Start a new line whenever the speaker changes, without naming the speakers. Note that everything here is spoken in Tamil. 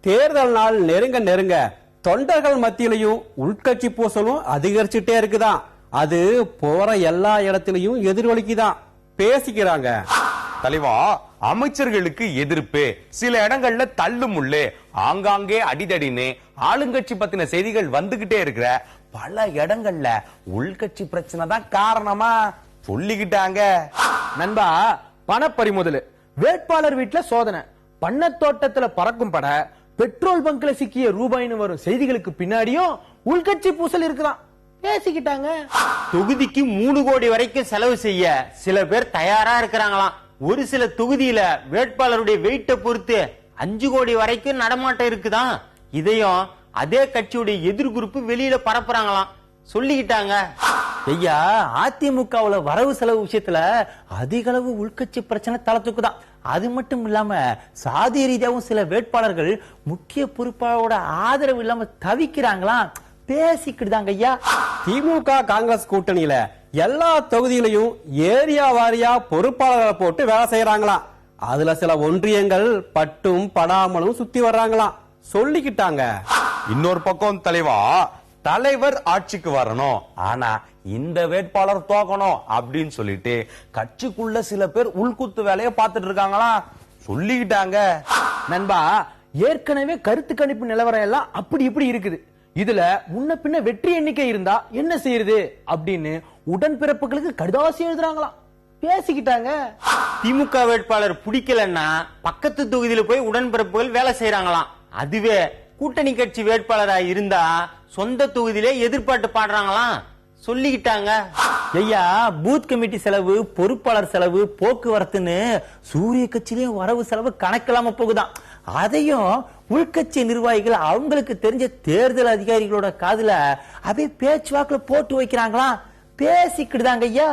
தேர்தல் நாள் நெருங்க நெருங்க தொண்டர்கள் மத்தியிலையும் உள்கட்சி பூசலும் அதிகரிச்சுட்டே இருக்குதான். அது போற எல்லா இடத்திலையும் எதிரொலிக்குதான், பேசிக்கிறாங்க.
தலைவா, அமைச்சர்களுக்கு எதிர்ப்பு, சில இடங்கள்ல தள்ளுமுள்ளு, ஆங்காங்கே அடிதடின்னு ஆளுங்கட்சி பத்தின செய்திகள் வந்துகிட்டே இருக்கிற பல இடங்கள்ல உள்கட்சி பிரச்சனை தான் காரணமா சொல்லிக்கிட்டாங்க.
நண்பா, பணப்பறிமுதல், வேட்பாளர் வீட்டுல சோதனை, பண்ணத்தோட்டத்துல பறக்கும் பட, பெட்ரோல் பங்க்ல சிக்கிய ரூபாய்னு வரும் செய்திகளுக்கு பின்னாடியும் உள்கட்சி பூசல் இருக்குதான், பேசிக்கிட்டாங்க.
தொகுதிக்கு 3 கோடி வரைக்கும் செலவு செய்ய சில பேர் தயாரா இருக்கிறாங்களாம். ஒரு சில தொகுதியில வேட்பாளருடைய வெயிட்ட பொறுத்து 5 கோடி வரைக்கும் நடமாட்டம் இருக்குதான். இதையும் அதே கட்சியுடைய எதிர் குரூப் வெளியில பரப்புறாங்களாம், சொல்லிக்கிட்டாங்க.
ஐயா, அதிமுகவுல வரவு செலவு விஷயத்துல அதிக அளவு உள்கட்சி பிரச்சனை தளத்துக்குதான். அது மட்டும் இல்லாம சாதி ரீதியாகவும் சில வேட்பாளர்கள் முக்கிய பொறுப்பாளரோட ஆதரவு இல்லாம தவிக்கிறாங்களாம், பேசிக்கிட்டுதாங்க ஐயா.
திமுக காங்கிரஸ் கூட்டணியில எல்லா தொகுதியிலையும் ஏரியா வாரியா பொறுப்பாளர்களை போட்டு வேலை செய்யறாங்களாம். அதுல சில ஒன்றியங்கள் பட்டும் படாமலும் சுத்தி வர்றாங்களாம், சொல்லிக்கிட்டாங்க.
இன்னொரு பக்கம் தலைவா, தலைவர் ஆட்சிக்கு வரணும், ஆனா இந்த வேட்பாளர் தோக்கணும் அப்படின்னு சொல்லிட்டு கட்சிக்குள்ள சில பேர் உள்குத்து வேலையை பார்த்துட்டு இருக்காங்களா, சொல்லிக்கிட்டாங்க.
நண்பா, ஏற்கனவே கருத்து கணிப்பு நிலவரம் எல்லாம் அப்படி இப்படி இருக்குது. இதுல முன்ன பின்ன வெற்றி எண்ணிக்கை இருந்தா என்ன செய்யறது அப்படின்னு உடன்பிறப்புகளுக்கு கடிதாசி எழுதுறாங்களாம், பேசிக்கிட்டாங்க.
திமுக வேட்பாளர் பிடிக்கலன்னா பக்கத்து தொகுதியில போய் உடன்பிறப்புகள் வேலை செய்யறாங்களாம். அதுவே கூட்டணி கட்சி வேட்பாளரா இருந்தா சொந்த தொகுதியிலே எதிர்பார்த்து பாடுறாங்களாம், சொல்லிக்கிட்டாங்க.
ஐயா, பூத் கமிட்டி செலவு, பொறுப்பாளர் செலவு, போக்குவரத்துன்னு சூரிய கட்சியிலயும் வரவு செலவு கணக்கில்லாம போகுதான். அதையும் உள்கட்சி நிர்வாகிகள் அவங்களுக்கு தெரிஞ்ச தேர்தல் அதிகாரிகளோட காதுல அப்படியே பேச்சுவாக்குல போட்டு வைக்கிறாங்களாம், பேசிக்கிட்டுதாங்க ஐயா.